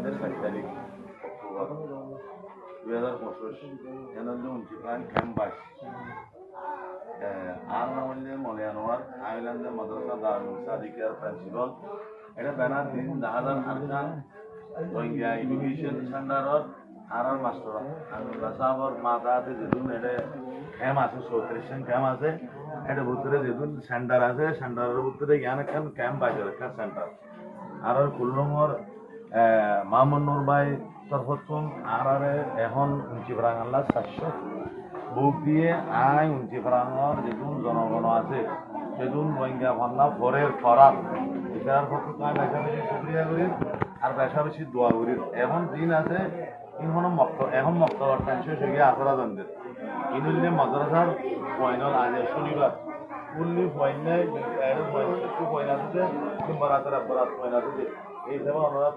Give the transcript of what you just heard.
4 তারিখ অক্টোবর 2025 এনাদের উঞ্চিপ্রাণ ক্যাম্পাস আর নামলে মলিয়ানোয়ার আইল্যান্ডে মাদ্রাসা দারুল সাদিকের প্রিন্সিপাল এটা ব্যানার দিন দাহাদার আরকান রোহিঙ্গা এডুকেশন সেন্টারর আর মাস্টার আনুল্লাহ সাহেবর মাথাতে যেদিন এটা ক্যাম্প আছে 34 ক্যাম্প আছে এটা ভিতরে যেদিন সেন্টার আছে সেন্টারের ভিতরে জ্ঞান একটা ক্যাম্প আছে একটা সেন্টার আর কুল্লুমর মামুনুর ভাই তরফতুন আর এখন উঞ্চি ফ্রাঙ্গাল্লা 700 বুক দিয়ে আই উঞ্চি ফ্রাঙ্গর যেদিন জনগণ আছে সেদিন রোহিঙ্গা ভান্না ফরের ফরার এটার পক্ষে আমি বেশা বেশি শুক্রিয়া করি আর বেশা বেশি দোয়া করি এখন দিন আছে এখন মক্তবর টেনশন হয়ে গিয়ে আসরা জানতে ইনুল্লে মাদ্রাসার পয়নল আজ শনিবার কুল্লি পয়নে একটু পয়না আছে কিংবা রাতের বরাত পয়না আছে এই হিসাবে অনুরাধ